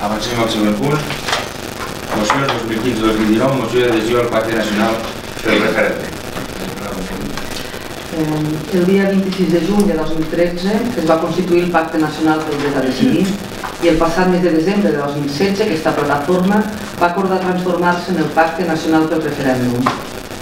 Avancem al següent punt. Moció 2015-2019, moció d'adhesió al Pacte Nacional pel Referèndum. El dia 26 de juny de 2013 es va constituir el Pacte Nacional pel Dret a Decidir i el passat mes de desembre de 2016 aquesta plataforma va acordar transformar-se en el Pacte Nacional pel Referèndum.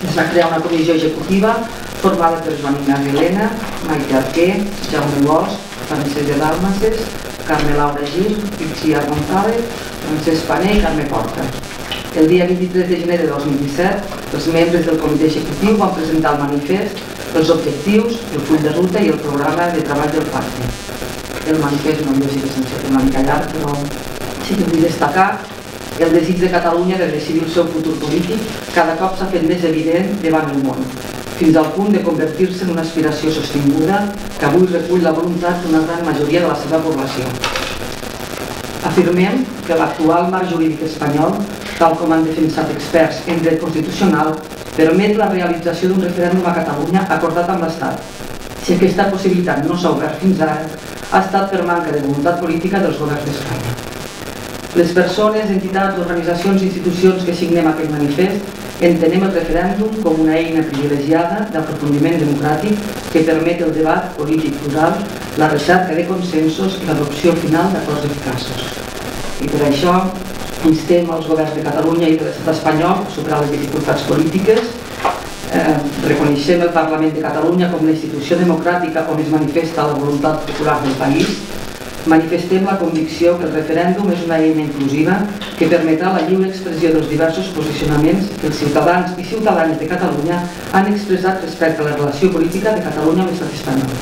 Es va crear una comissió executiva formada per Joan Ignasi Elena, Maite Arquer, Jaume Bosch, Francesc de Dalmases, Carme Laura Gil, Itziar González, Francesc Pané i Carme Porta. El dia 23 de gener de 2017, els membres del comitè executiu van presentar el manifest, els objectius, el full de ruta i el programa de treball del pacte. El manifest no havia sigut sense una mica llarg, però sí que vull destacar el desig de Catalunya de decidir el seu futur polític cada cop s'ha fet més evident davant el món, fins al punt de convertir-se en una aspiració sostinguda que avui recull la voluntat d'una gran majoria de la seva població. Afirmem que l'actual marc jurídic espanyol, tal com han defensat experts en dret constitucional, permet la realització d'un referèndum a Catalunya acordat amb l'Estat. Si aquesta possibilitat no s'ha obert fins ara, ha estat per manca de voluntat política dels governs d'Espanya. Les persones, entitats, organitzacions i institucions que signem aquest manifest entenem el referèndum com una eina privilegiada d'aprofundiment democràtic que permet el debat polític plural, la recerca de consensos i l'adopció final d'acords eficaços. I per això instem als governs de Catalunya i de l'estat espanyol a superar les dificultats polítiques, reconeixem el Parlament de Catalunya com la institució democràtica on es manifesta la voluntat popular del país, manifestem la convicció que el referèndum és una eina inclusiva que permetrà la lliure expressió dels diversos posicionaments que els ciutadans i ciutadanes de Catalunya han expressat respecte a la relació política de Catalunya amb l'estat espanyol.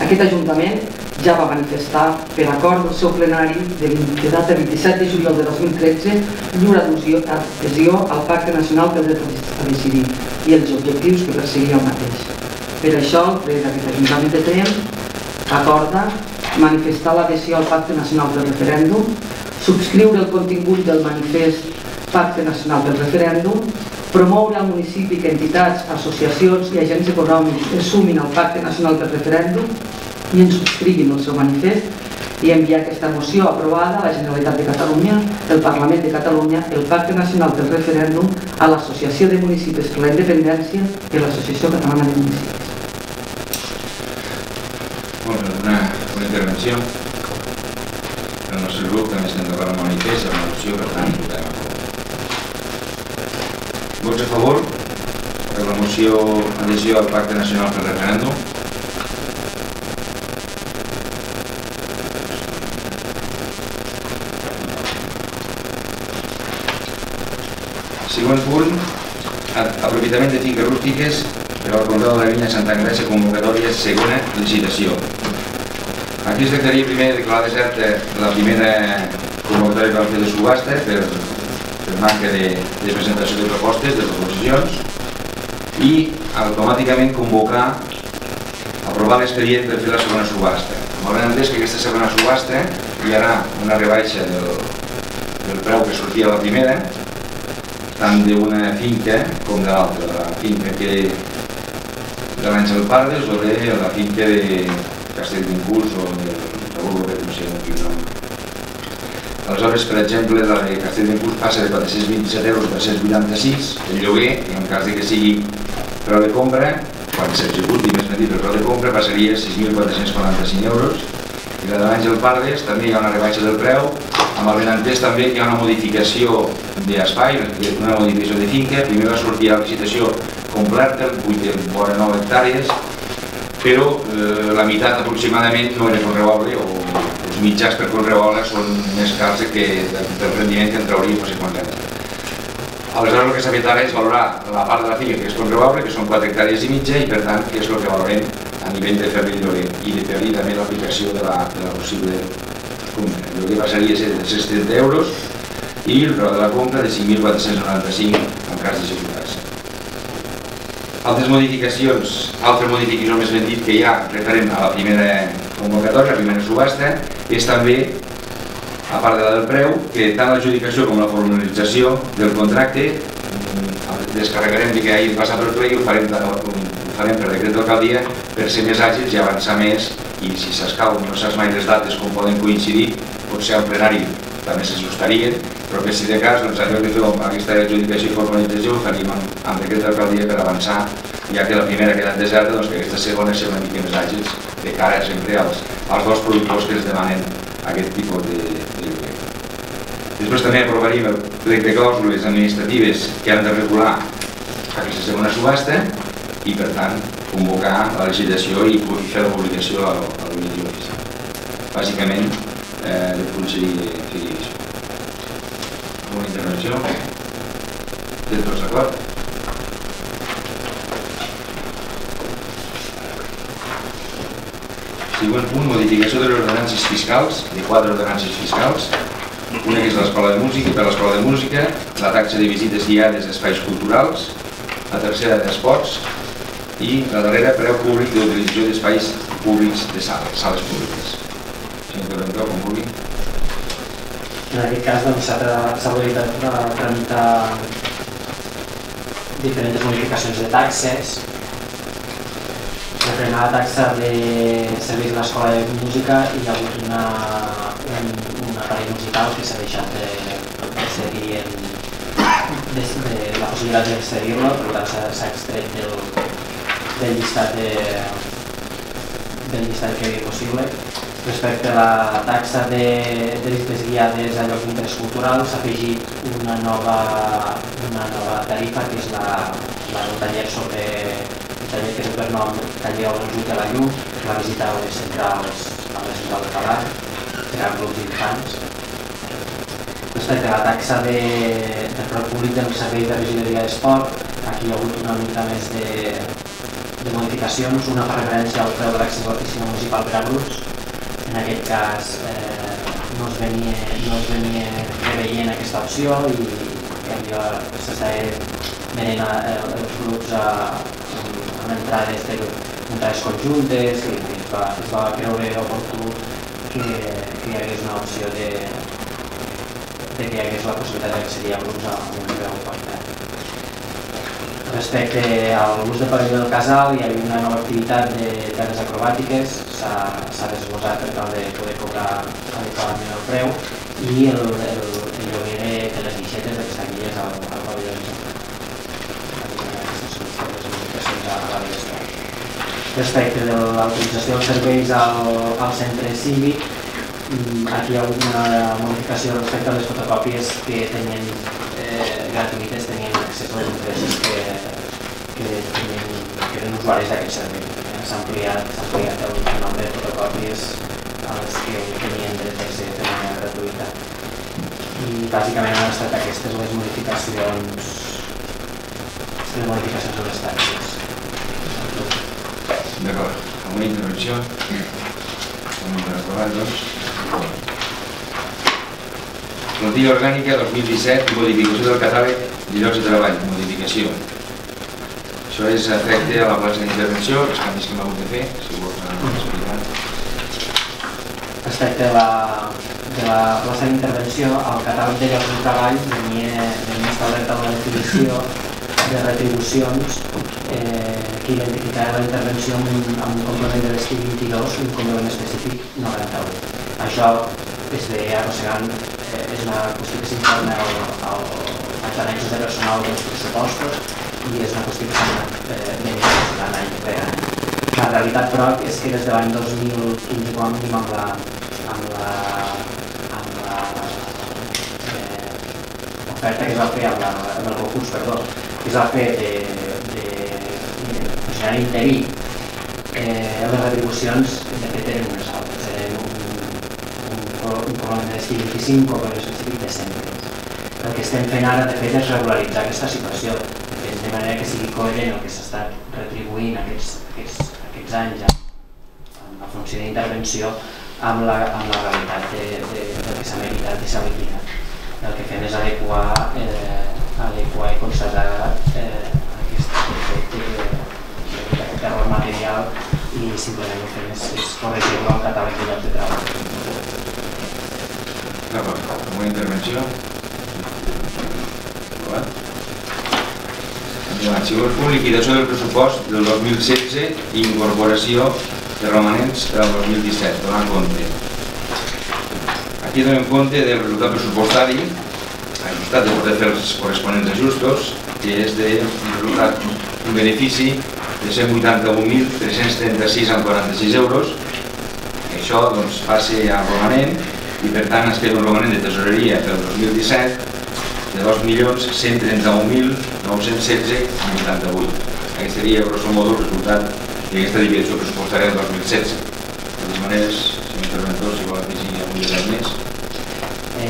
Aquest Ajuntament ja va manifestar, per acord del seu plenari de data 27 de juliol de 2013, llur adhesió al Pacte Nacional pel Dret a Decidir i els objectius que perseguia el mateix. Per això, el ple d'aquest Ajuntament de Tremp acorda manifestar l'adhesió al Pacte Nacional pel Referèndum, subscriure el contingut del manifest Pacte Nacional pel Referèndum, promoure al municipi que entitats, associacions i agents econòmics es sumin al Pacte Nacional pel Referèndum i en subscriguin el seu manifest i enviar aquesta moció aprovada a la Generalitat de Catalunya, el Parlament de Catalunya, el Pacte Nacional pel Referèndum, a l'Associació de Municipis per la Independència i a l'Associació Catalana de Municipis. Una intervenció. El nostre grup també estem d'acord amb el manifest i amb la moció, per tant, votarem a favor. Vots a favor per la moció adhesió al Pacte Nacional pel Referèndum? Següent punt, aprofitament de finques rústiques per al control de la vinya Santa Engràcia, convocatòria segona licitació. Aquí es tractaria primer de declarar deserta la primera convocatòria per fer de subhasta per manca de presentació de propostes de les oposicions i automàticament convocar, aprovar l'expedient per fer la segona subhasta. M'haurem entès que aquesta segona subhasta hi haurà una rebaixa del preu que sortia la primera, tant d'una finca com de l'altra, de la finca de l'Àngel Pardes o de la finca de Castelldefels o de Burgos, no sé quin nom. Aleshores, per exemple, la de Castelldefels passa de 427 euros a 386 el lloguer, i en cas que sigui preu de compra, quan s'executi més petit el preu de compra, passaria a 6.445 euros. I la de l'Àngel Pardes també hi ha una rebaixa del preu, amb el benentès també que hi ha una modificació d'espai, una modificació de finca. Primer va sortir a la licitació completa, 8,9 hectàrees, però la meitat aproximadament no era conreable, o els mitjans per conreable són més cars del rendiment que en trauríem no sé quants anys. Aleshores el que s'ha fet ara és valorar la part de la finca que és conreable, que són 4 hectàrees i mitja, i per tant que és el que valorem a nivell de fer-li el lloguer i de fer-li també l'aplicació de la possible compra. El lloguer passaria a ser de 170 euros i el preu de la compra de 5.495 en cas d'executar-se. Altres modificacions més ben dit que hi ha referent a la primera convocatòria, la primera subhasta, és també, a part de la del preu, que tant l'adjudicació com la formalització del contracte descarregarem que hagi de passar per ple i ho farem per decret d'alcaldia per ser més àgils i avançar més, i si s'escau no saps mai les dates com poden coincidir, pot ser al plenari també s'ajustaria, però que si de cas, doncs, allò que feu aquesta adjudicació i formalització ho faríem amb decret d'alcaldia per avançar, ja que la primera ha quedat deserta, doncs que aquesta segona sigui una mica més àgils de cara sempre als dos productors que ens demanen aquest tipus de lloguer. Després també aprovaríem el plec de clàusules administratives que han de regular aquesta segona subhasta i, per tant, convocar la licitació i fer la publicació al butlletí oficial. Bàsicament, de punt seria això. Alguna intervenció? Tens tots d'acord? Següent punt, modificació de les ordenances fiscals, de 4 ordenances fiscals. Una que és l'escola de música, per l'escola de música, la taxa de visites guiades a espais culturals, la tercera d'esports i la darrera preu públic d'utilització d'espais públics de sales públiques. Senyor interventor, com vulgui. En aquest cas s'ha habilitat a tramitar diferents modificacions de taxes. Referent a la taxa de serveis de l'escola de música hi ha hagut un aparell musical que s'ha deixat de cedir de la possibilitat de cedir-lo, per tant s'ha extret del llistat que hi havia possible. Respecte a la taxa de visites guiades a llocs d'interès cultural s'ha afegit una nova tarifa que és la del taller sobre taller que és per nom taller on ajuda la llum, que va visitar les centrals a la central de Talar, per a grups d'infants. Respecte a la taxa de preu públic del servei de regidoria d'esport, aquí hi ha hagut una mica més de modificacions. Una fa referència al preu de l'accés a l'oficina municipal per a grups. En aquest cas no es venia preveient aquesta opció i s'estava venent els grups amb entrades conjuntes i es va creure oportú que hi hagués una opció de que hi hagués la possibilitat d'accedir a grups amb un preu pactat. Respecte a l'ús del pavelló del casal, hi havia una nova activitat de terres acrobàtiques, s'ha desglosat per tal de poder cobrar adequadament el preu i el lloguer de les guixetes de les taquilles al pavelló del casal. Respecte de l'autorització dels serveis al centre cívic, aquí hi ha hagut una modificació respecte a les fotocòpies que tenien gratuïtes, tenien accés a les empreses que eren usuaris d'aquest servei. S'ha ampliat el nombre de fotocòpies a les que tenien dret d'accés de manera gratuïta. I bàsicament han estat aquestes les modificacions de les taxes. D'acord, alguna intervenció? Per aprovar, doncs. Plantilla orgànica 2017, modificació del catàleg de llocs de treball, modificació. Això és efecte a la plaça d'intervenció, els canvis que hem hagut de fer, si vols explicar. Respecte a la plaça d'intervenció, el catàleg de llocs de treball venia establert amb la definició de retribucions que identificarà la intervenció amb un complement de l'estil 22 i un complement específic 91. Això es ve arrossegant, és una qüestió que s'informa als annexos de personal dels pressupostos i és una qüestió que s'ha anat venint arrossegant any per any. La realitat, però, és que des de l'any 2015, com a mínim amb l'oferta que es va fer, amb el concurs, perdó, que es va fer de funcionari interí, les retribucions de fet eren unes altres, eren un complement d'estil 25, un complement específic de 100. El que estem fent ara, de fet, és regularitzar aquesta situació, de manera que sigui coherent el que s'ha estat retribuint aquests anys en la funció d'intervenció amb la realitat del que s'ha meritat i s'ha liquidat. El que fem és adequar i constatar aquest error material i simplement el que fem és corregir-lo al catàleg de llocs de treball. D'acord, alguna intervenció? Segon punt, liquidació del pressupost del 2016 i incorporació de romanents per al 2017, donant compte. Aquí donem compte del resultat pressupostari ajustat de poder fer els corresponents ajustos, que és un benefici de 181.336,46 euros. Això passa a romanent i per tant es queda un romanent de tesoreria pel 2017 de 2.132.916,88. Aquest seria grosso modo el resultat d'aquesta divisió pressupostària del 2016. De totes maneres, senyor interventor, si vol afegir algun detall més.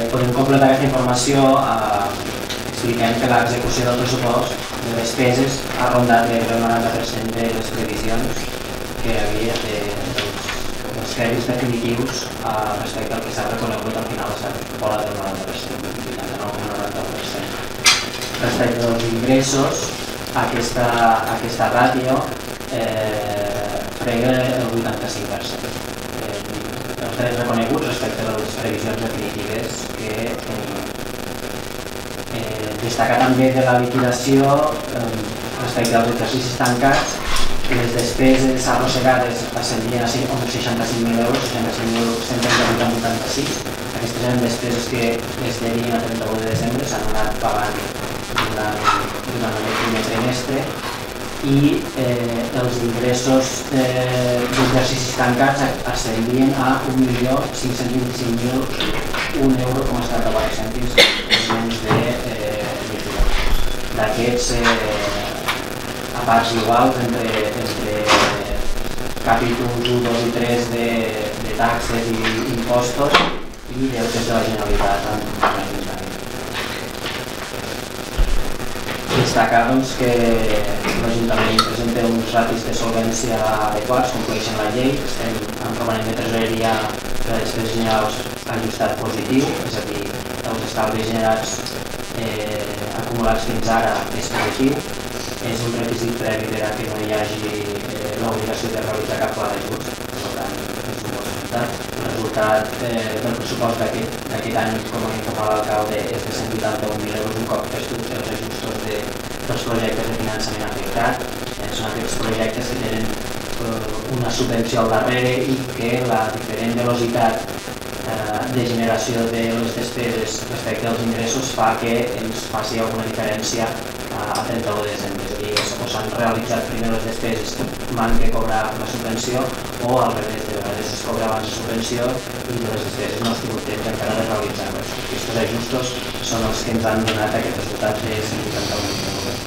Podem completar aquesta informació explicant que l'execució del pressupost de despeses ha rondat el 90% de les previsions que hi havia dels crèdits definitius respecte al que s'ha reconegut al final s'ha volat del 90%, 89,90%. Respecte als ingressos, aquesta ràtio frega el 85%. Els drets reconeguts respecte a les previsions definitives que tenim. Destacar també de la liquidació respecte als exercicis tancats, les despeses arrossegades ascendien a uns 65.000 euros, 65.138,86. Aquestes eren despeses que es derivin a 31 de desembre, s'han anat pagant durant el primer trimestre, i els ingressos d'exercicis tancats ascendien a 1.525.001 euro com està de 4 cèntims menys de liquidació. D'aquests, a parts iguals entre capítols 1, 2 i 3 de taxes i impostos i deutes de la Generalitat amb l'Ajuntament. Destacar que l'Ajuntament presenta uns ratis de solvència adequats, compleixen la llei, estem en romanent de tresoreria de despeses generals ajustat positiu, és a dir, els estalvis generats acumulats fins ara és positiu. És un requisit previ perquè no hi hagi l'obligació de realitzar cap pla d'ajuts, per tant, és un bon resultat. El resultat del pressupost d'aquest any, com ha informat l'alcalde, és de 181.000 euros un cop fets els ajustos dels projectes de finançament afectat. Són aquests projectes que tenen una subvenció al darrere i que la diferent velocitat de generació de les despeses respecte als ingressos fa que ens faci alguna diferència a 31 de desembre. És a dir, o s'han realitzat primer les despeses abans de cobrar la subvenció o al revés, de vegades es cobra abans la subvenció i de les despeses no es tingut temps encara de realitzar-les. Aquests ajustos són els que ens han donat aquest resultat de 181.000 euros.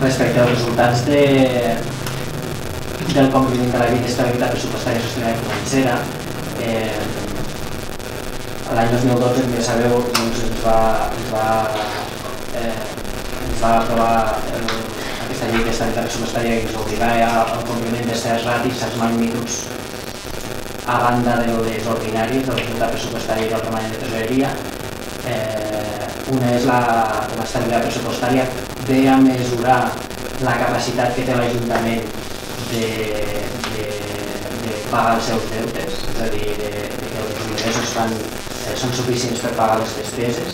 Respecte als resultats del compliment de la llei d'estabilitat pressupostària sostenible i financera, l'any 2012, com ja sabeu, ens va aprovar aquesta llei d'estabilitat pressupostària que ens obligava al compliment de certs ratis, certs magnituds a banda de les ordinàries, del resultat pressupostari i del romanent de tresoreria. Una és l'estabilitat pressupostària, ve a mesurar la capacitat que té l'Ajuntament de pagar els seus deutes, és a dir, que els ingressos són suficients per pagar les despeses.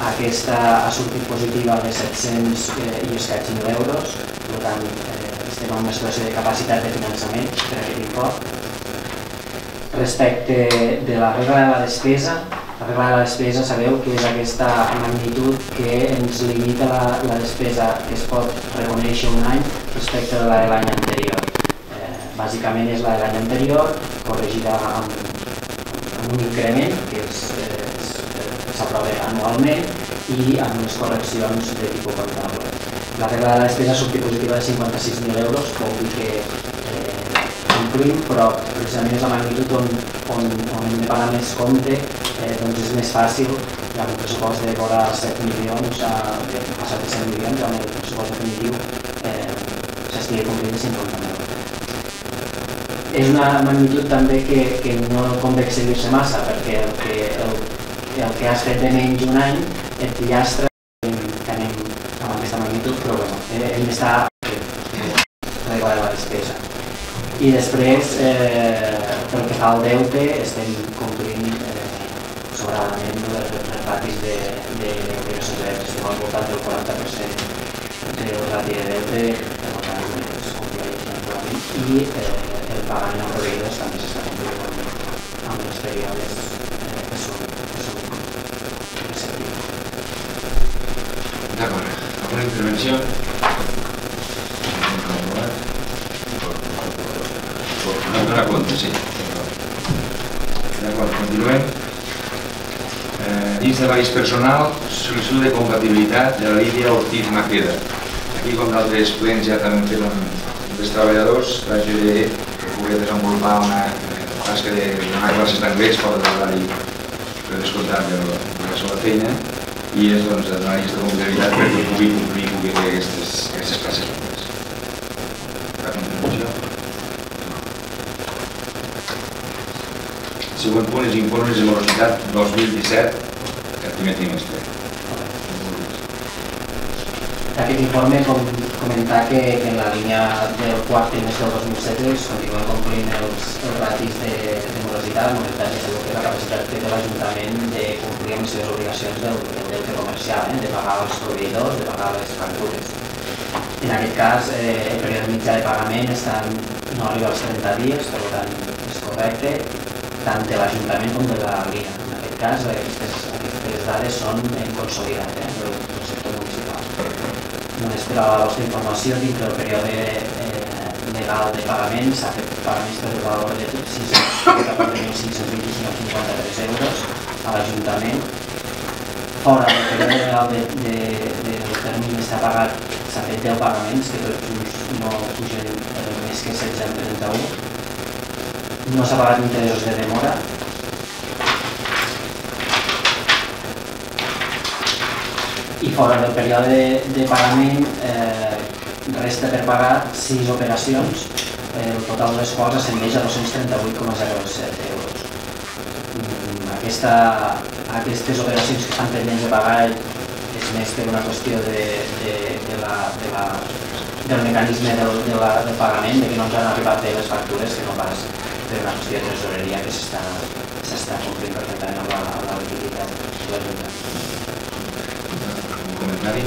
Aquesta ha sortit positiva de 700 i escaig mil euros, per tant estem en una situació de capacitat de finançament per aquest import. Respecte de la regla de la despesa, sabeu que és aquesta magnitud que ens limita la despesa que es pot reconèixer un any respecte de la de l'any anterior. Bàsicament és la de l'any anterior, corregida amb un increment que s'aprova anualment i amb unes correccions de tipus comptable. La regla de la despesa sortit positiva de 56.000 euros, vol dir que complim, però precisament és la magnitud on hem de pagar més compte, doncs és més fàcil amb un pressupost de vora 7 milions a passar de 100 milions amb el pressupost definitiu s'estigui complint 50.000 euros. És una magnitud també que no convé excedir-se massa, perquè el que has fet de menys un any et llastra que anem amb aquesta magnitud, però bueno, hem d'estar regla de la despesa. I després, pel que fa al deute, estem complint sobradament els ratis d'obligacions de deute, estem al voltant del 40% del rati de deute, per tant es compleix naturalment, i el pagament a proveïdors també s'està complint amb els períodes intervenció? No dona compte, sí. D'acord, continuem. Dins de l'avís personal, sol·licitud de compatibilitat de la Lídia Ortiz Maqueda. Aquí, com d'altres plens ja també han fet els treballadors, la GDE que pugui desenvolupar una tasca de donar classes d'anglès fora de l'horari per descomptat de la seva feina, i és de donar aquesta compatibilitat perquè pugui complir i pugui fer aquestes classes d'anglès. Cap contribució? El següent punt és informes de morositat 2017, el primer trimestre. Aquest informe comentar que en la línia del quart trimestre del 2016 continuen complint els ratis de morositat, és la capacitat que té l'Ajuntament de complir amb les seves obligacions del deute comercial, de pagar els proveïdors, de pagar les factures. En aquest cas, el període mitjà de pagament no arriba als 30 dies, per tant és correcte, tant de l'Ajuntament com de la Línia. En aquest cas, aquestes dades són en consolidat del sector municipal. Només per a la vostra informació, dintre del període legal de pagament s'ha fet pagaments per el valor de 654.529,53 euros a l'Ajuntament. Fora del període legal del termini s'ha fet 10 pagaments que tots junts no pugen més que 16,31. No s'ha pagat interessos de demora. I fora del període de pagament resta per pagar 6 operacions, el total de les quals ascendeix a 238,07 euros. Aquestes operacions que estan pendents de pagar és més per una qüestió del mecanisme del pagament, que no ens han arribat bé les factures, que no pas per una qüestió de tresoreria que s'està complint perfectament amb la liquiditat de l'Ajuntament. Un comentari?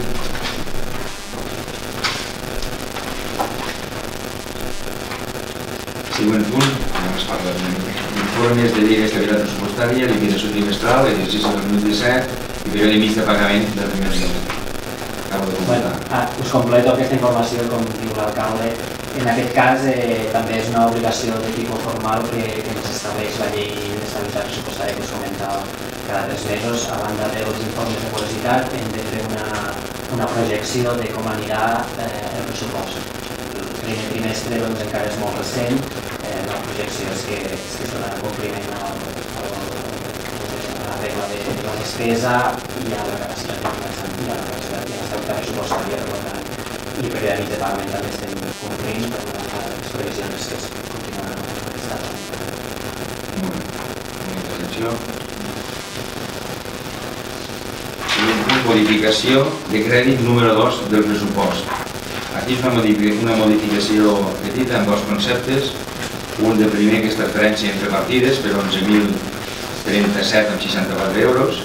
Següent punt, es parla d'informes de llei d'estabilitat pressupostària, liquidació trimestral, exercici 2017 i període mig de pagament del primer trimestre. Acabo de completar. Us completo aquesta informació, com diu l'alcalde. En aquest cas també és una obligació de tipus formal que ens estableix la llei d'estabilitat pressupostària que us comentava cada 3 mesos. A banda dels informes de morositat hem de fer una projecció de com anirà el pressupost. El primer trimestre encara és molt recent, la projecció és que es dona compliment a la regla de la despesa i a la capacitat de finançament i a l'estabilitat pressupostària, per tant, i per a mig de pagament també estem complint per les previsions que es continuen en aquesta tramitat. Molta atenció. Modificació de crèdit número 2 del pressupost. Aquí és una modificació petita amb dos conceptes. Un de primer, que és transferència entre partides per 11.037,64 euros,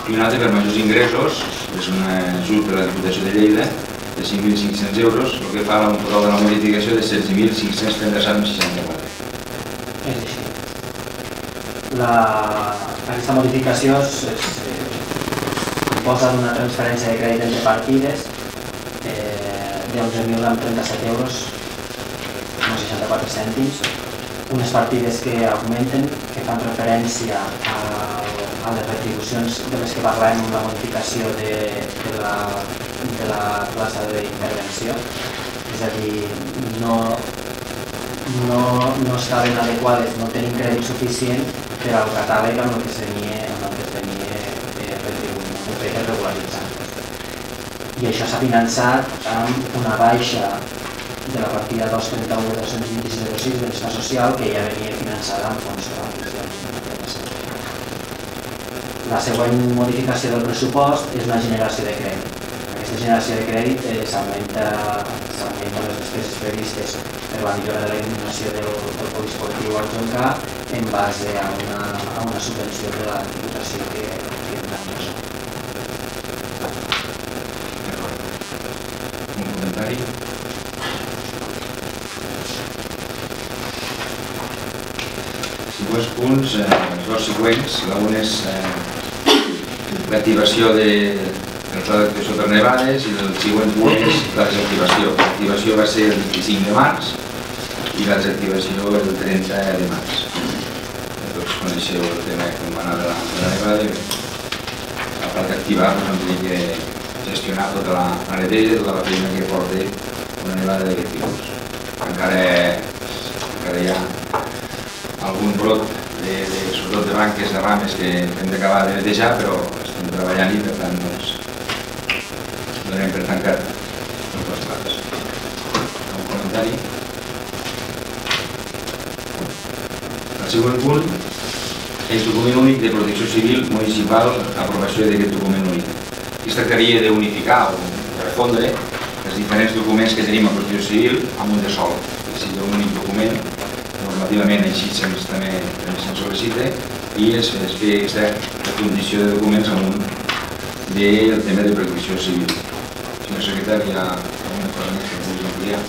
i un altre per majors ingressos, que és un ajut per la Diputació de Lleida de 5.500 euros, el que fa un total de la modificació de 16.537,64. És així. Aquesta modificació suposa una transferència de crèdit entre partides de 11.037 euros amb 64 cèntims, unes partides que augmenten, que fan referència a les retribucions de les que parlem amb la modificació de la plaça d'intervenció, és a dir, no estaven adequades, no tenim crèdit suficient per al catàleg amb el que es venia regularitzant. I això s'ha finançat amb una baixa de la partida 231 de 226,06 de benestar social, que ja venia finançada amb fons propis. La següent modificació del pressupost és una generació de crèdit. Aquesta generació de crèdit s'augmenta les despeses previstes per la millora de la il·luminació del poliesportiu al Joncar en base a una subvenció de la Diputació que entra en això. Un comentari? Següents punts, els dos següents. L'un és l'activació de el pla d'actuació per nevades, i el següent punt és la desactivació. L'activació va ser el 25 de març i la desactivació el 30 de març. Tots coneixeu el tema com va anar de la nevada. A part d'activar, vam tenir que gestionar tota la neteja, tota la feina que porta una nevada d'aquest tipus. Encara hi ha algun brot, sobretot de branques, de rames, que hem d'acabar de netejar, però estem treballant i per tant donem per tancat les plates. Un comentari. El següent punt és document únic de protecció civil municipal, aprovació d'aquest document únic. Aquí es tractaria d'unificar o de refondre els diferents documents que tenim a protecció civil amb un de sol, que sigui un únic document, normativament així també se'n sol·licita, i es fer aquesta condició de documents amb un del tema de protecció civil. Senyor secretari, hi ha alguna cosa més que pugui ampliar?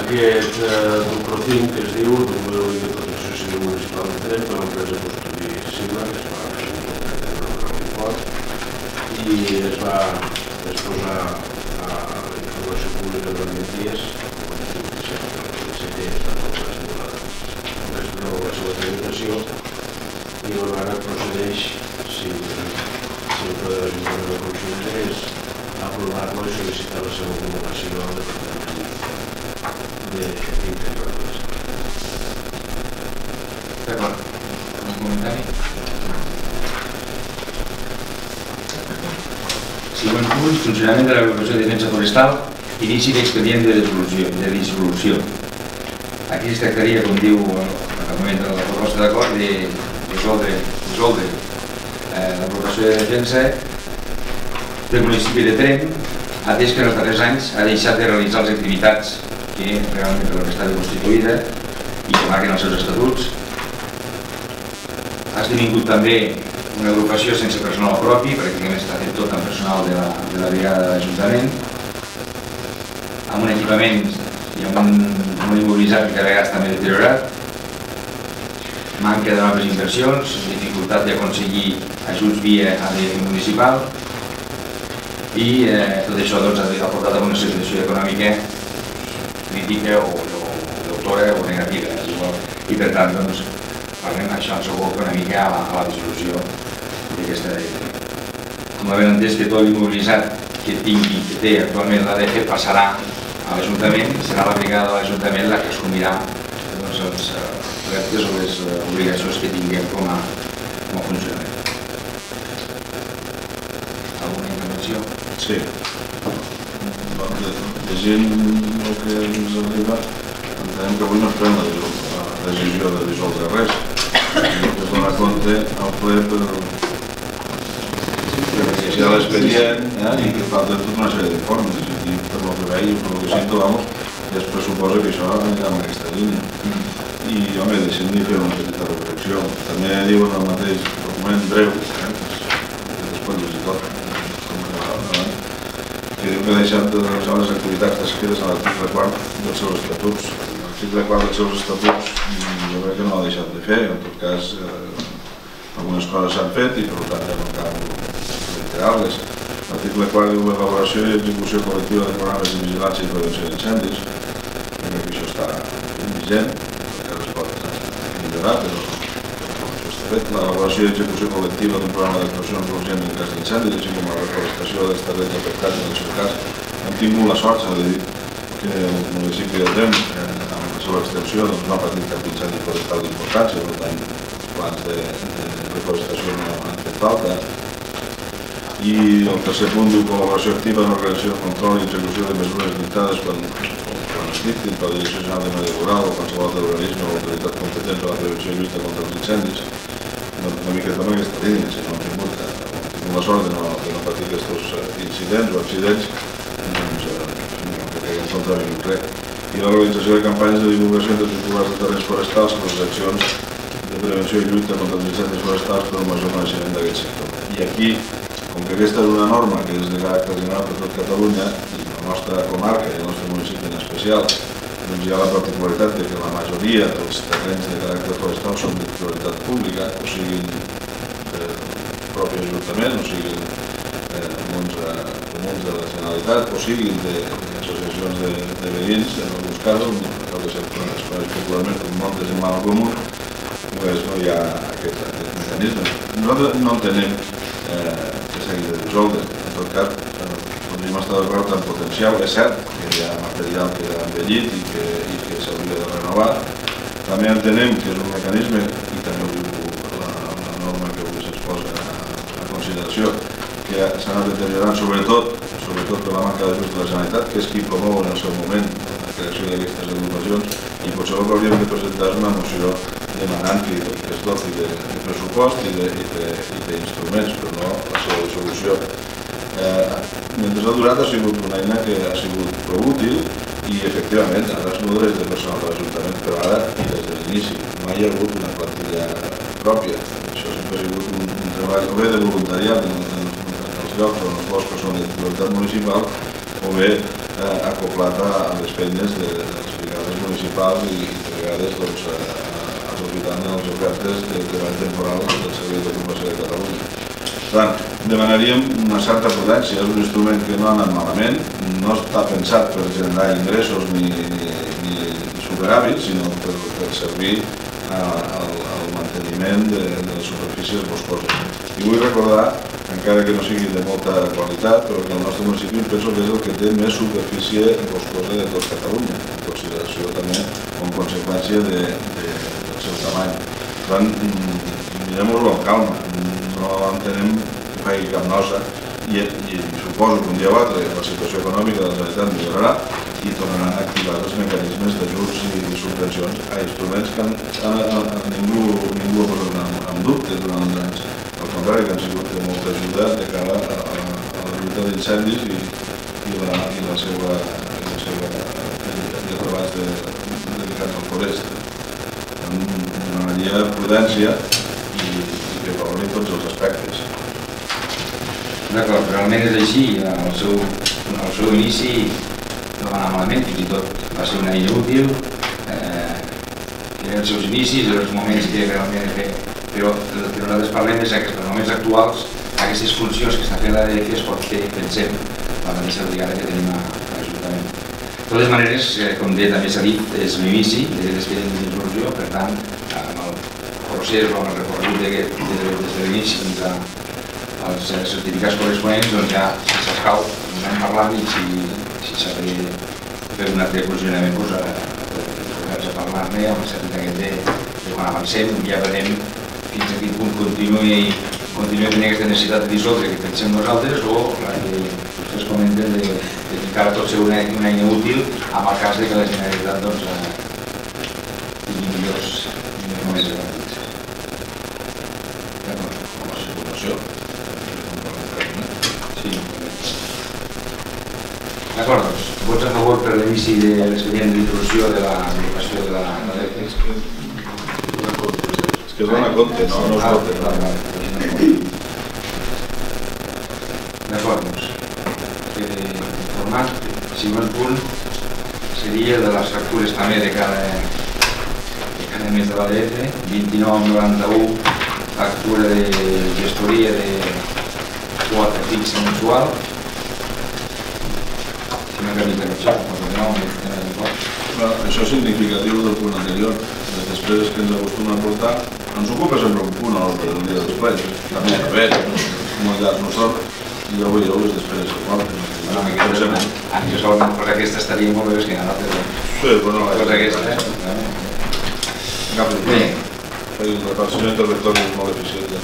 Aquest docrocim que es diu Document Únic de Protecció Civil Municipal de Tremp per l'empresa Construir Sigla, que es va fer i es va exposar a la informació pública durant 20 dies, la seva tramitació, i l'organa procedeix, si el ple de l'Ajuntament del considera, és aprovar-lo i sol·licitar la seva homologació al Departament d'Interior. D'acord. Un comentari? Següent punt, funcionament de l'agrupació de defensa forestal, inici d'expedient de dissolució. Aquí es tractaria, com diu el moment de la proposta d'acord, de dissoldre l'agrupació de defensa del municipi de Tremp, atès que en els darrers anys ha deixat de realitzar les activitats que realment per la que estava constituïda i que marquen els seus estatuts. Ha esdevingut també una agrupació sense personal propi, pràcticament està fet tot amb personal de la brigada de l'Ajuntament, amb un equipament i amb un immobilitzat que cada vegada està més deteriorat, manca de noves inversions, dificultat d'aconseguir ajuts via ADF municipal, i tot això ha portat a una situació econòmica crítica o deutora o negativa, i per tant això ens aboca una mica a la dissolució d'aquesta ADF. Com havent entès que tot l'immobilitzat que té actualment l'ADF passarà a l'Ajuntament i serà la brigada de l'Ajuntament la que assumirà els reptes o les obligacions que tinguem com a funcionament. Alguna intervenció? Sí. Llegint el que ens arriba, entenem que avui no es pren la decisió de dissoldre res. Es dona compte al ple per iniciar l'expedient i que falta tota una sèrie d'informes. I per lo que veig, per lo que sento, ja es pressuposa que això anirà en aquesta línia. I, home, deixem-hi fer una petita reflexió. També diuen el mateix document breu, que després llegir tot, que diu que ha deixat de realitzar les activitats descrites a l'article 4 dels seus estatuts. L'article 4 dels seus estatuts jo crec que no l'ha deixat de fer, en tot cas algunes coses s'han fet i per tant ja no cal reiterar-les. L'article 4 diu l'elaboració i execució col·lectiva de programes de vigilància i prevenció d'incendis. Jo crec que això està vigent, encara es pot millorar, però això està fet. L'elaboració i execució col·lectiva d'un programa d'actuacions urgents en cas d'incendis, així com la reforestació dels terrenys afectats. En el seu cas, hem tingut la sort, s'ha de dir, que el municipi de Tremp, amb la seva extensió, no ha patit cap incendi forestal d'importància, per tant, els plans de reforestació no han fet falta. I el tercer punt diu col·laboració activa en l'organització, control i execució de mesures dictades quan es dictin per la Direcció General de Medi Rural o qualsevol altre organisme o autoritat competent per la prevenció i lluita contra els incendis. Una miqueta en aquesta línia, si no hem tingut la sort de no patir aquests incidents o accidents, doncs no crec que en compte ha vingut res. I la realització de campanyes de divulgació entre titulars de terrenys forestals per les accions de prevenció i lluita contra els incendis forestals per un major coneixement d'aquest sector. I aquí, com que aquesta és una norma que és de caràcter general per tot Catalunya i la nostra comarca i el nostre municipi en especial, doncs hi ha la particularitat que la majoria dels terrenys de caràcter forestal són de titularitat pública, o siguin propi Ajuntament, o siguin comuns de la Generalitat, o siguin d'associacions de veïns, en alguns casos, el que es coneix popularment com montes en mal comú, no hi ha aquest mecanisme. Nosaltres no entenem que s'hagi de dissoldre. En tot cas, podríem estar d'acord en potencial. És cert que hi ha material que ha envellit i que s'hauria de renovar. També entenem que és un mecanisme, i també ho diu la norma que avui s'exposa a consideració, que s'ha anat deteriorant sobretot per la manca d'ajust de la Generalitat, que és qui promou en el seu moment la creació d'aquestes agrupacions, i potser el que hauríem de presentar és una moció demanant que es doti de pressupost i d'instruments, però no la seva dissolució. Mentre ha durat ha sigut una eina que ha sigut prou útil i efectivament ara es nodreix de personal de l'Ajuntament, però ara i des de l'inici mai hi ha hagut una plantilla pròpia. Això sempre ha sigut un treball o bé de voluntariat en els llocs on els boscos són de titularitat municipal o bé acoplat a les feines de les brigades municipals i de vegades aprofitant les ofertes de treball temporal del Servei d'Ocupació de Catalunya. Per tant, demanaríem una certa prudència, és un instrument que no ha anat malament, no està pensat per generar ingressos ni superàvits, sinó per servir al manteniment de les superfícies boscoses. I vull recordar, encara que no sigui de molta qualitat, però que el nostre municipi penso que és el que té més superfície boscosa de tot Catalunya, en consideració també com conseqüència del seu tamany. Per tant, mirem-ho amb calma, no entenem que faci cap nosa i suposo que un dia o altre la situació econòmica de la Generalitat millorarà i tornaran a activar els mecanismes d'ajuts i subvencions a instruments que ningú ha posat en dubte durant els anys. Al contrari, que han sigut de molta ajuda de cara a la lluita d'incendis i la seva treballs dedicats al forest. Demanaria prudència i que valori tots els aspectes. D'acord, realment és així. Al seu inici no va anar malament, fins i tot va ser una eina útil. Eren els seus inicis, els moments que realment... Però el que nosaltres parlem és que en els moments actuals aquestes funcions que està fent la DF es pot fer, pensem, la mateixa brigada que tenim a l'Ajuntament. De totes maneres, com també s'ha dit, és l'inici de l'expedient d'instrucció, per tant, amb el procés o amb el recorregut des de l'inici fins als certificats corresponents, doncs ja, si s'escau, anem parlant i si s'ha de fer un altre funcionament, doncs a parlar-ne amb el certificat de quan avancem, ja veurem fins a quin punt continuï tenint aquesta necessitat de dissoldre que pensem nosaltres o la que vostès comenten de encara pot ser una eina útil amb el cas que la Generalitat tingui millors moments econòmics. D'acord, com a situació. Sí. D'acord, doncs, vots a favor per l'inici de l'expedient d'introducció de l'agrupació de la DF? Que es dona compte, no es vota. D'acord, doncs, queda informat. El següent punt seria de les factures també de cada mes de l'ADF, 29,91, factura de gestoria de quota fixa mensual. Si no canvia de això, això és significatiu del punt anterior. Les despeses que ens acostuma a portar ens ocupa sempre un punt al dia després. També és bé, molt llargs no són, i ja veieu les despeses que porten. A mi solament cosa aquesta estaria molt bé, que no té cosa aquesta. Bé. El repartiment del retorn és molt eficient.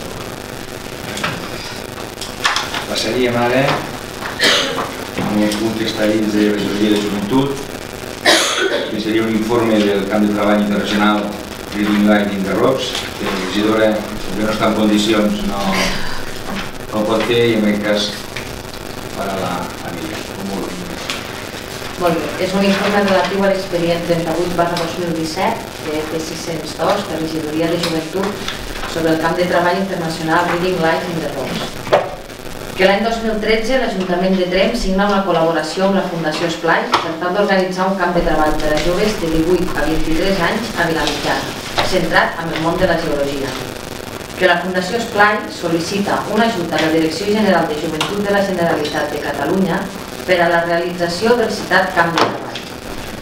Passaríem ara amb el punt que està dins de regidoria de joventut, que seria un informe del camp de treball internacional Reading Light in the Rocks, que la regidora, que no està en condicions, no pot fer i en aquest cas farà la Miriam. Molt bé, és un informe relatiu a l'expedient 38/2017 de T602 de Regidoria de Joventut sobre el camp de treball internacional Reading Light in the Rocks. Que l'any 2013 l'Ajuntament de Tremp signa una col·laboració amb la Fundació Esplai per tal d'organitzar un camp de treball per a joves de 18 a 23 anys a Vilamitjana, centrat en el món de la geologia. que la Fundació Esplai sol·licita un ajut a la Direcció General de Joventut de la Generalitat de Catalunya per a la realització del citat camp de treball.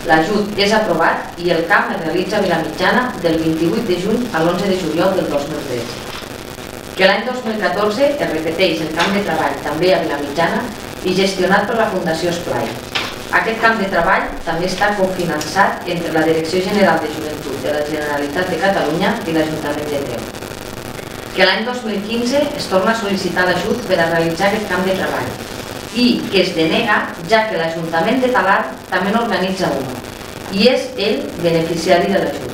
L'ajut és aprovat i el camp es realitza a Vilamitjana del 28 de juny a l'11 de juliol del 2013. Que l'any 2014 es repeteix el camp de treball també a Vilamitjana i gestionat per la Fundació Esplai. Aquest camp de treball també està cofinançat entre la Direcció General de Joventut de la Generalitat de Catalunya i l'Ajuntament de Tremp. Que l'any 2015 es torna a sol·licitar l'ajut per a realitzar aquest camp de treball i que es denega ja que l'Ajuntament de Talarn també n'organitza un i és ell beneficiari de l'ajut.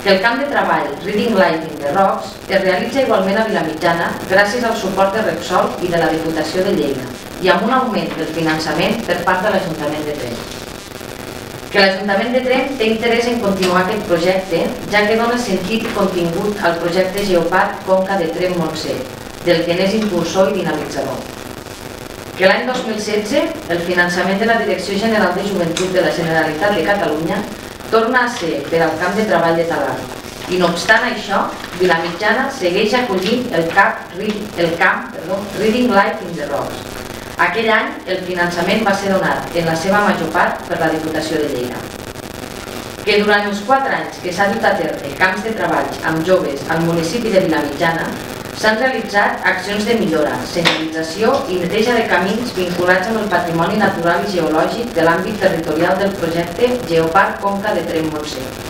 Que el camp de treball Reading Life in the Rocks es realitza igualment a Vilamitjana gràcies al suport de Repsol i de la Diputació de Lleida i amb un augment del finançament per part de l'Ajuntament de Tremp. Que l'Ajuntament de Tremp té interès en continuar aquest projecte, ja que dona sentit i contingut al projecte Geoparc Conca de Tremp-Montsec, del que n'és impulsor i dinamitzador. Que l'any 2016 el finançament de la Direcció General de Joventut de la Generalitat de Catalunya torna a ser per al camp de treball de Talarn. I no obstant això, Vilamitjana segueix acollint el camp Reading Life in the Rocks. Aquell any el finançament va ser donat en la seva major part per la Diputació de Lleida. Que durant els 4 anys que s'ha dut a terme camps de treball amb joves al municipi de Vilamitjana s'han realitzat accions de millora, senyalització i neteja de camins vinculats amb el patrimoni natural i geològic de l'àmbit territorial del projecte Geoparc Conca de Tremp-Montsec.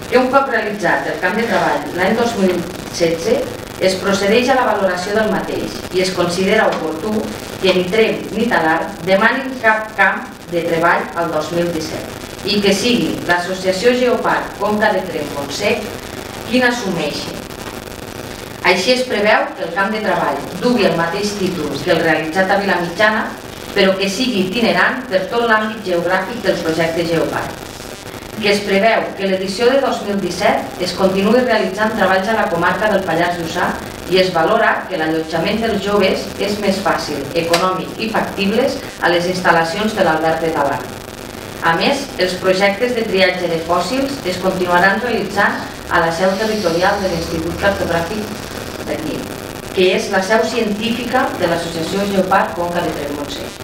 Que un cop realitzat el camp de treball l'any 2016 es procedeix a la valoració del mateix i es considera oportú que ni Tremp ni Talarn demanin cap camp de treball al 2017 i que sigui l'Associació Geoparc Conca de Tremp-Montsec qui n'assumeixi. Així es preveu que el camp de treball dugui el mateix títol que el realitzat a Vilamitjana, però que sigui itinerant per tot l'àmbit geogràfic del projecte Geoparc. Que es preveu que l'edició de 2017 es continuï realitzant treballs a la comarca del Pallars Jussà i es valora que l'allotjament dels joves és més fàcil, econòmic i factibles a les instal·lacions de l'Alberg de Talarn. A més, els projectes de triatge de fòssils es continuaran realitzant a la seu territorial de l'Institut Cartogràfic d'aquí, que és la seu científica de l'Associació Geoparc Conca de Tremp-Montsec.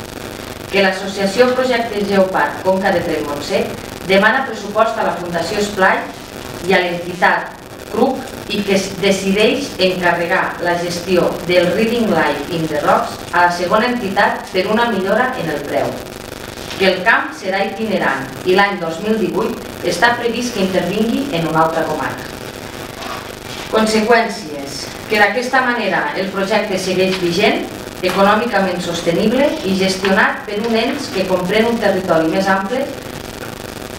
Que l'Associació Projecte Geoparc Conca de Tremp-Montsec demana pressupost a la Fundació Esplai i a l'entitat CRUC i que decideix encarregar la gestió del Reading Life in the Rocks a la segona entitat per una millora en el preu. Que el camp serà itinerant i l'any 2018 està previst que intervingui en una altra comarca. Conseqüències. Que d'aquesta manera el projecte segueix vigent, econòmicament sostenible i gestionat per un ens que comprèn un territori més ample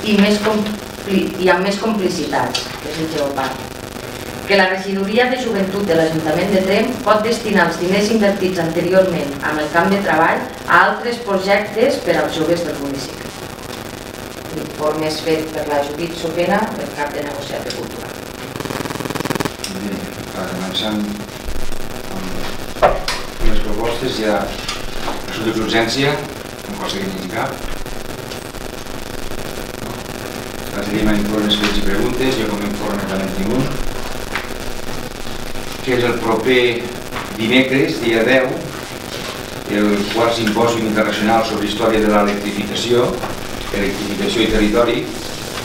i amb més complicitats, que és el Geoparc. Que la regidoria de joventut de l'Ajuntament de Tremp pot destinar els diners invertits anteriorment amb el camp de treball a altres projectes per als joves del municipi. L'informe és fet per la Judit Sopena, del cap de negociat de cultura. Bé, començant amb les propostes, hi ha assumptes d'urgència, no costa que n'hi hagi cap. Tenim informes fets i preguntes, jo com a informe també en tinc un, que és el proper dimecres, dia 10, el quart simpòsium internacional sobre història de l'electrificació i territori,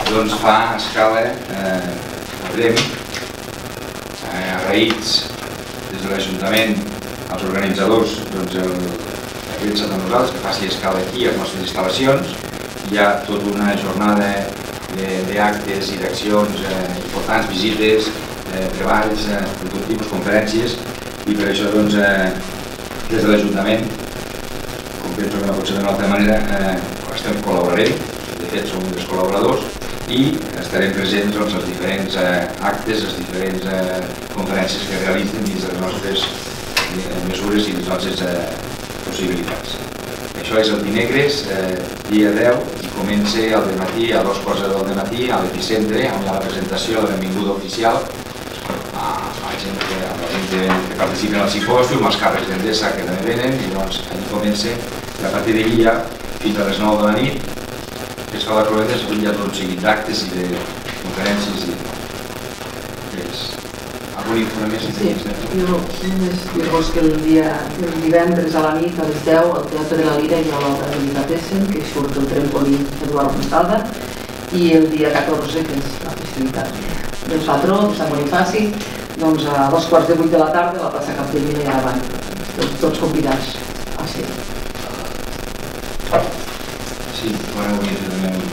doncs fa a escala a Tremp, agraïts des de l'Ajuntament als organitzadors d'aquests a nosaltres, que faci escala aquí a les nostres instal·lacions. Hi ha tota una jornada d'actes i d'accions importants, visites, treballs, de tot tipus, conferències, i per això des de l'Ajuntament, com penso que no pot ser d'una altra manera, estem col·laborant, de fet som uns col·laboradors, i estarem presents als diferents actes, les diferents conferències que realitzen dins de les nostres mesures i les nostres possibilitats. Això és el dimecres, dia 10, i comença al dematí, a 2:15 del matí, a l'Epicentre, amb la presentació de la benvinguda oficial a la gent que participa en el simpòsium, els càrrecs d'Endesa que també venen, i doncs allà comença, i a partir d'allí ja, fins a les 9 de la nit, que es fa la cloenda, hi ha tot un seguit d'actes i de conferències. algun informe més? Sí, jo només dir-vos que el divendres a la nit a les 10 al Teatre de la Lira hi ha l'obra de Delicatessen, que surt el trampolí Eduard Montalda, i el dia 14, que és la festivitat del patró, de Sant Bonifaci, doncs a 7:15 de la tarda a la plaça Capdevila i a la Vall. Tots convidats a ser. Sí, ara ho havia de donar un...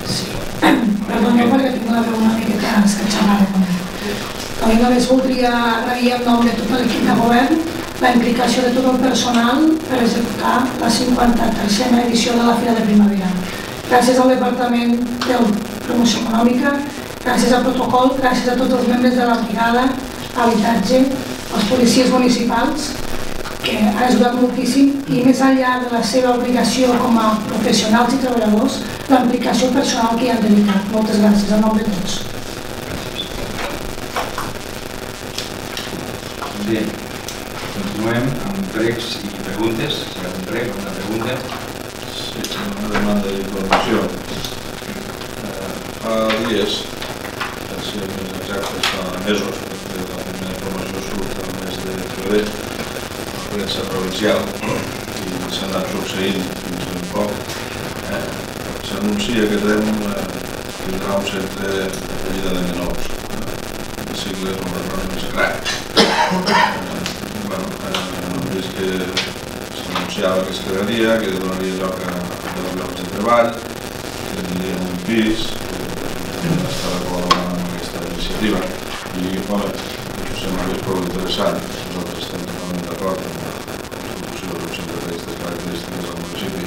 Sí. Perdoneu perquè tinc la veu una miqueta escatxarrada com ell. A mi només voldria agrair en nom de tot l'equip de govern la implicació de tot el personal per executar la 53a edició de la Fira de Primavera. Gràcies al Departament de Promoció Econòmica, gràcies al protocol, gràcies a tots els membres de la brigada, habitatge, els policies municipals, que han ajudat moltíssim, i més enllà de la seva obligació com a professionals i treballadors, la implicació personal que hi han dedicat. Moltes gràcies, en nom de tots. Bé, continuem amb pregs i preguntes. Si hi ha un preg o una pregunta. Sí, una demanda d'informació. Fa dies, per ser més exactes, fa mesos, perquè la primera informació surt al mes de febrer, a la premsa provincial, i s'ha anat succeint fins ben poc. S'anuncia que tindrà un centre d'acollida de menors, de sigles o les normes CRAC. Hem vist que s'anunciava que es crearia, que donaria lloc a 10 llocs de treball, que tindria un pis, que està d'acord amb aquesta iniciativa. I, home, això sembla que és prou interessant. Nosaltres estem totalment d'acord amb la construcció d'un centre d'aquestes característiques al municipi,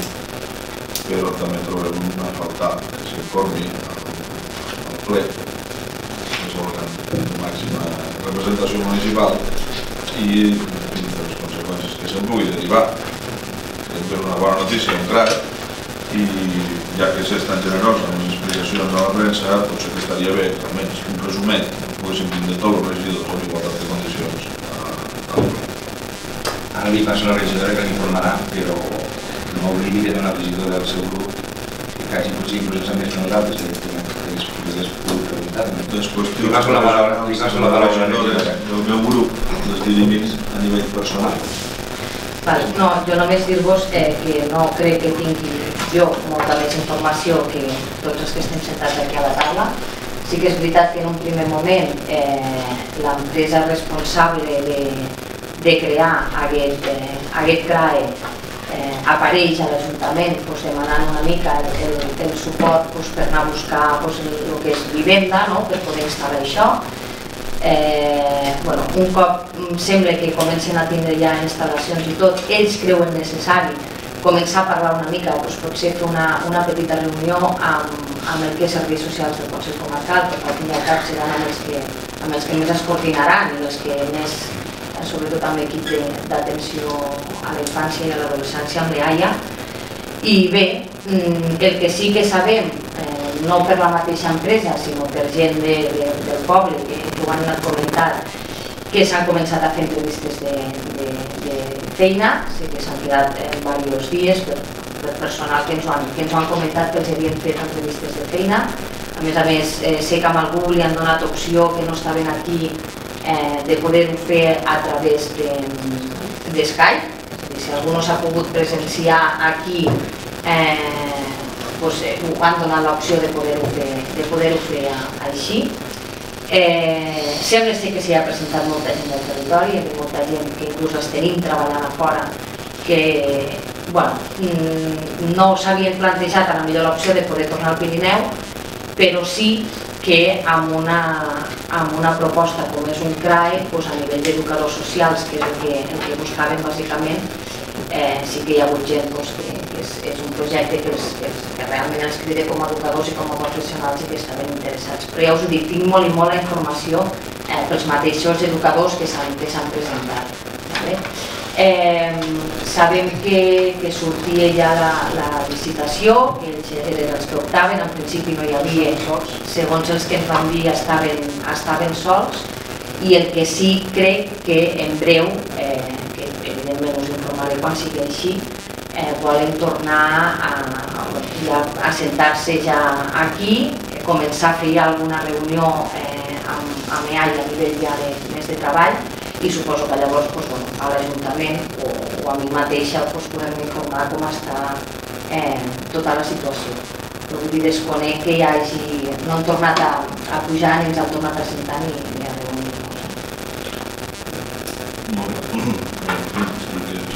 però també trobem a faltar que s'informi al ple, que és l'òrgan de màxima representació municipal, i de les conseqüències que se'n pugui derivar. És una bona notícia, un crac, i ja que s'és tan generós amb les explicacions a la premsa, potser que estaria bé, almenys un resumet, que poguéssim tindre tots els regidors en igualtat de condicions al ple. Ara li passo a la regidora que l'informarà, però no oblidi de donar al regidor del seu grup que hagi possible els més que nosaltres, que hagués pogut preguntar. Li passo la paraula a la regidora. El meu grup les dirimits a nivell personal. No, jo només dir-vos que no crec que tingui jo molta més informació que tots els que estem sentats aquí a la taula. Sí que és veritat que en un primer moment l'empresa responsable de crear aquest CRAE apareix a l'Ajuntament demanant una mica el suport per anar a buscar el que és vivenda per poder instal·lar això. Un cop sembla que comencen a tindre ja instal·lacions i tot, ells creuen necessari començar a parlar una mica, potser fer una petita reunió amb el que és serveis socials del Consell Comarcal, perquè al fin i al cap seran amb els que més es coordinaran i els que més, sobretot amb l'equip d'atenció a la infància i a l'adolescència, amb l'EAIA. I bé, el que sí que sabem, no per la mateixa empresa, sinó per gent del poble, que ho han comentat, que s'han començat a fer entrevistes de feina, sé que s'han quedat diversos dies per personal que ens ho han comentat que els havien fet entrevistes de feina. A més, sé que amb algú li han donat opció que no estaven aquí de poder-ho fer a través de Skype. Si algú no s'ha pogut presenciar aquí, ho han donat l'opció de poder-ho fer així. Sembla ser que s'hi ha presentat molta gent del territori, hi ha molta gent que inclús els tenim treballant a fora, que no s'havien plantejat a la millor l'opció de poder tornar al Pirineu, però sí que amb una proposta com és un CRAE, a nivell d'educadors socials, que és el que buscaven bàsicament, sí que hi ha hagut gent que és un projecte que realment els crida com a educadors i com a professionals i que estaven interessats. Però ja us ho dic, tinc molt i molt la informació pels mateixos educadors que s'han presentat. Sabem que sortia ja la licitació, que eren els que optaven, en principi no hi havia, segons els que ens van dir estaven sols, i el que sí crec que en breu, que evidentment us informaré quan sigui així, volen tornar a sentar-se ja aquí, començar a fer alguna reunió amb EAI a nivell ja més de treball, i suposo que llavors a l'Ajuntament o a mi mateixa podem informar com està tota la situació. Però vull dir, desconec que no han tornat a pujar ni ens han tornat a sentar ni a reunir.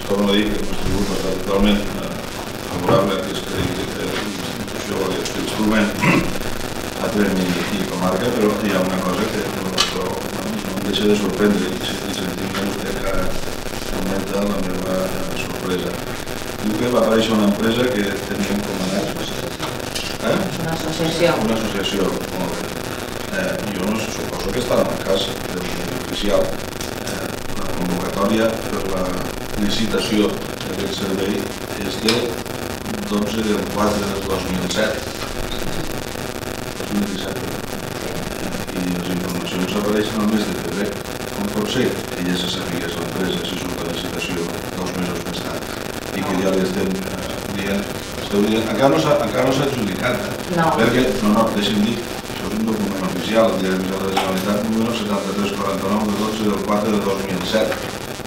Torno a dir que el nostre grup està totalment favorable a que es cregui aquesta institució o aquest instrument a Tremp i comarca, però hi ha una cosa que no em deixa de sorprendre i sentim que augmenta la meva sorpresa. Diu que va aparèixer una empresa que teníem com a Una associació. Una associació, molt bé. Jo no suposo que estarà en el cas del oficial. La convocatòria per la licitació d'aquest servei és de 12 del 4 del 2017. 2017. I les informacions apareixen al mes de febrer. Com pot ser que ja se sapigués l'empresa si surt la licitació 2 mesos més tard i que ja li estem dient encara no s'ha adjudicat, perquè, deixi'm dir, això és un document oficial, el Diari Oficial de la Generalitat, número 7349 de 12 del 4 de 2007,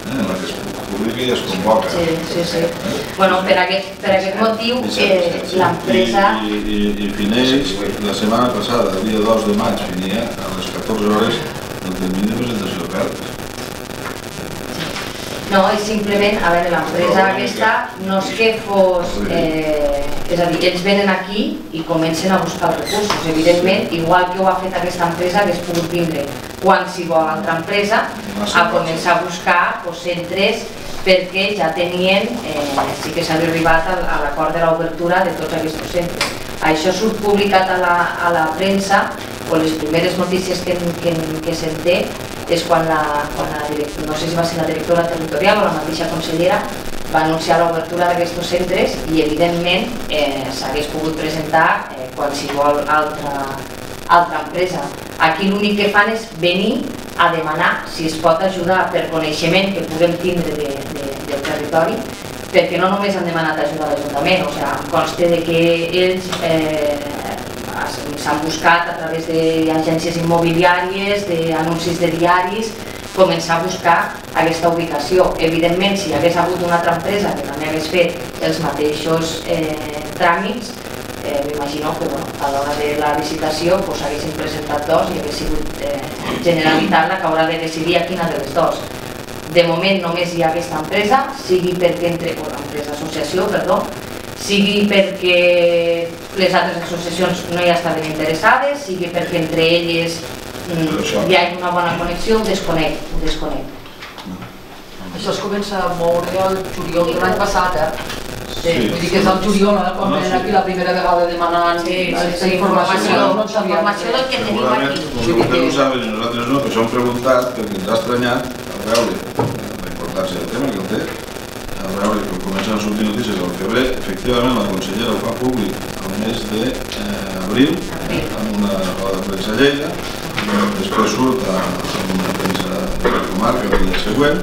en la que es publica i es convoca. Sí. Bueno, per aquest motiu, l'empresa... I fineix, la setmana passada, el dia 2 de maig, finia a les 14 hores el termini de presentació d'ofertes. No, és simplement, a veure, l'empresa aquesta no és que fos... És a dir, ells venen aquí i comencen a buscar els recursos. Evidentment, igual que ho ha fet aquesta empresa, hagués pogut vindre qualsevol altra empresa a començar a buscar centres perquè ja tenien, sí que s'havia arribat a l'acord de l'obertura de tots aquests centres. Això surt publicat a la premsa, o les primeres notícies que se'n té és quan no sé si va ser la directora territorial o la mateixa consellera va anunciar l'obertura d'aquests centres i evidentment s'hagués pogut presentar qualsevol altra empresa. Aquí l'únic que fan és venir a demanar si es pot ajudar per coneixement que puguem tindre del territori, perquè no només han demanat ajuda a l'Ajuntament, em consta que ells s'han buscat a través d'agències immobiliàries, d'anuncis de diaris, començar a buscar aquesta ubicació. Evidentment, si hi hagués hagut una altra empresa que també hagués fet els mateixos tràmits, m'imagino que a l'hora de la licitació haguessin presentat dos i hagués sigut Generalitat la que haurà de decidir a quina de les dues. De moment només hi ha aquesta empresa, sigui perquè associació, sigui perquè les altres associacions no hi estaven interessades, sigui perquè entre elles hi ha una bona connexió, ho desconec. Això es comença a moure el juliol de l'any passat, vull dir que és el juliol, quan venen aquí la primera vegada demanant aquesta informació, no sabia. Informació del que tenim aquí. Vostè no sabe ni nosaltres no, però s'ho hem preguntat perquè ens ha estranyat a veure la importància del tema que el té. A veure que comencen a sortir notícies al febrer, efectivament la consellera ho fa públic al mes d'abril amb una roda de premsa a Lleida, després surt amb una premsa de la comarca el dia següent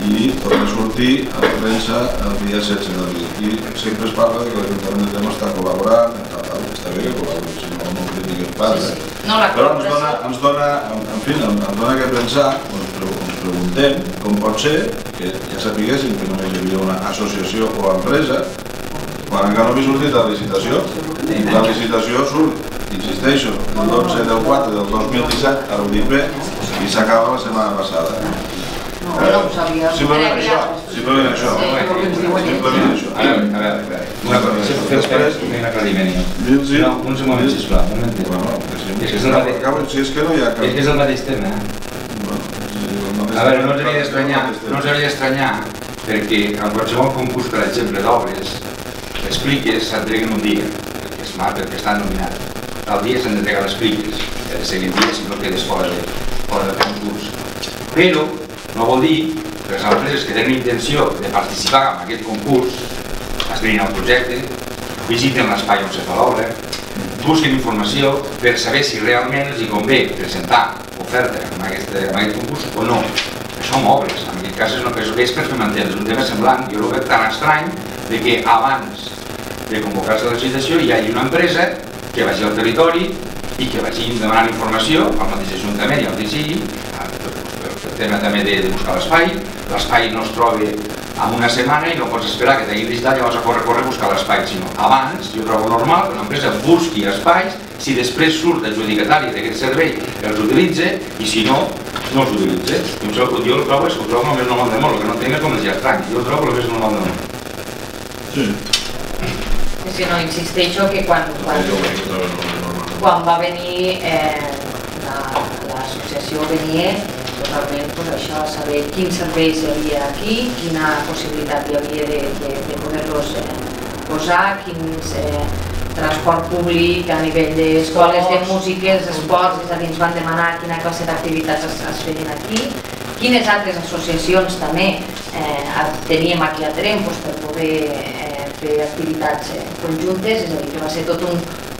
i torna a sortir a la premsa el dia 16 d'abril i sempre es parla que l'Ajuntament de Tremp està col·laborant, està bé que col·labori, si no, no critiquem pas, però ens dona que pensar, ens preguntem com pot ser que ja sapiguessin que només hi havia una associació o empresa quan encara no havia sortit la licitació i la licitació surt, insisteixo, el 12 del 4 del 2017, ara ho dic bé, i s'acaba la setmana passada. Simplement això. A veure, després un aclariment. Un segon, sisplau, un moment. Si és que no hi ha cap... És el mateix tema, A veure, no ens hauria d'estranyar perquè en qualsevol concurs, per exemple, d'obres, les pliques s'entreguen un dia, perquè estan nominats. El dia s'han d'entregar les pliques, el següent dia si no quedes fora del concurs. Però no vol dir que les empreses que tenen intenció de participar en aquest concurs escrivin el projecte, visiten l'espai on se fa l'obra, busquen informació per saber si realment els convé presentar oferta en aquest concurs o no. Això amb obres, en aquest cas és per fer mantens, és un tema semblant. Jo ho veig tan estrany que abans de convocar-se la licitació hi hagi una empresa que vagi al territori i que vagin demanant informació al mateix ajuntament i al que sigui, el tema també de buscar l'espai. L'espai no es troba en una setmana i no pots esperar que t'hagin visitat i llavors a córrer a buscar l'espai, sinó abans jo trobo normal que una empresa busqui espais, si després surt adjudicatari d'aquest servei els utilitza i si no, no els utilitza. Jo el trobo el més normal del món, el que no entenc és com els estrany, jo el trobo el més normal del món. Sí. Si no, insisteixo que quan va venir l'associació venia totalment això, saber quins serveis hi havia aquí, quina possibilitat hi havia de poder-los posar, quins transport públic a nivell d'escoles, de músiques, esports, és a dir, ens van demanar quina classe d'activitats es feien aquí, quines altres associacions també teníem aquí a Tremp per poder fer activitats conjuntes, és a dir, que va ser tot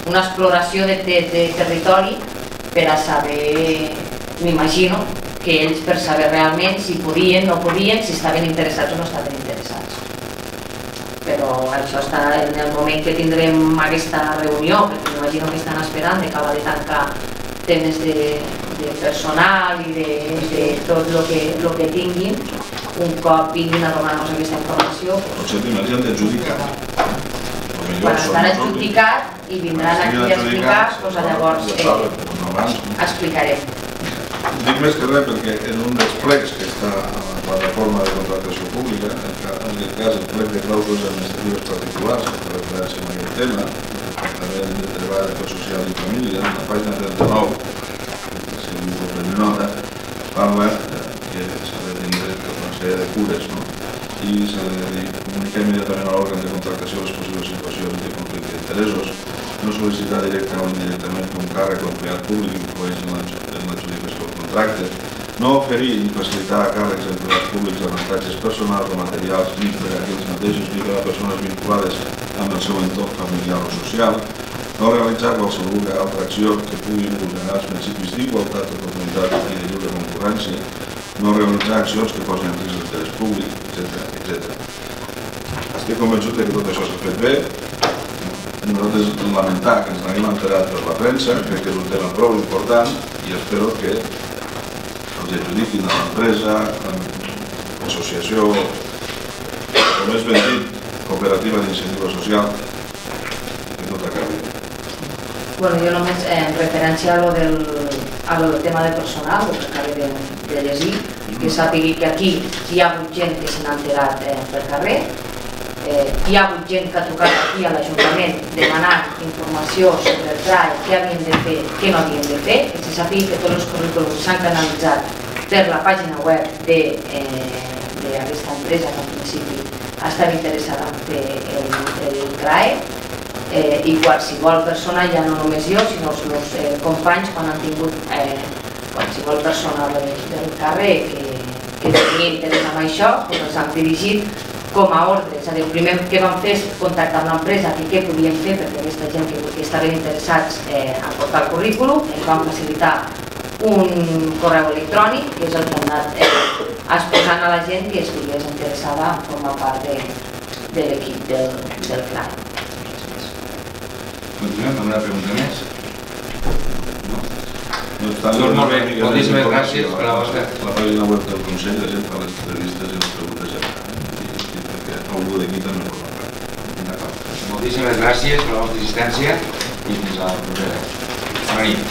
una exploració de territori per a saber, m'imagino, que ells per saber realment si podien, no podien, si estaven interessats o no estaven interessats. Però això està en el moment que tindrem aquesta reunió, perquè m'imagino que estan esperant d'acabar de tancar temes de personal i de tot el que tinguin. Un cop vinguin a donar-nos aquesta informació, potser primer han d'adjudicar. Quan estarà adjudicat i vindran aquí a explicar, doncs llavors explicarem. Dic més que res perquè en un dels plecs que està a la plataforma de contractació pública, en aquest cas el plec de clàusules administratives particulars, que fa referència a aquest tema, el Departament de Treball, Afers Socials i Família, en la pàgina 39, si algú pot prendre nota, parla que s'ha de tenir dret a una sèrie de cures, i s'ha de comunicar immediatament a l'òrgan de contractació les possibles situacions de conflicte d'interessos, no sol·licitar directament o indirectament que un càrrec o empleat públic influeix en l'adjudicació del contracte, no oferir ni facilitar a càrrecs a empleats públics avantatges personals o materials ni per a aquells mateixos ni per a persones vinculades amb el seu entorn familiar o social, no realitzar qualsevol altra acció que pugui vulnerar els principis d'igualtat, d'oportunitat i de lliure concurrència, no realitzar accions que posin en risc l'interès públic, etc. Estic convençut que tot això s'ha fet bé. Nosaltres lamentar que ens n'haguem enterat per la premsa, crec que és un tema prou important i espero que els adjudiquin a l'empresa, a l'associació, com és ben dit, cooperativa d'iniciativa social, que tot acabi. Bueno, jo només en referència a lo del tema de personal, que acabé de llegir, que sàpigui que aquí hi ha hagut gent que se n'ha enterat per carrer, hi ha hagut gent que ha trucat aquí a l'Ajuntament demanant informació sobre el CRAE, què havien de fer, què no havien de fer, que se sàpiga que tots els currículums s'han canalitzat per la pàgina web d'aquesta empresa que en principi estava interessada en fer el CRAE, i qualsevol persona, ja no només jo, sinó els meus companys, quan han tingut qualsevol persona del carrer que tenia interès en això, els han dirigit com a ordre. És a dir, el primer que vam fer és contactar amb l'empresa que què podíem fer, perquè aquesta gent que estaven interessats en portar el currículum, ens van facilitar un correu electrònic, que és el que han anat exposant a la gent que estigués interessada en formar part de l'equip del CRAE. Continuem amb una pregunta més. Doncs molt bé, moltíssimes gràcies per la vostra. La pàgina web del Consell, la gent fa les entrevistes i les preguntes i perquè algú d'aquí també pot parlar. Moltíssimes gràcies per la vostra assistència i fins a la propera. Bona nit.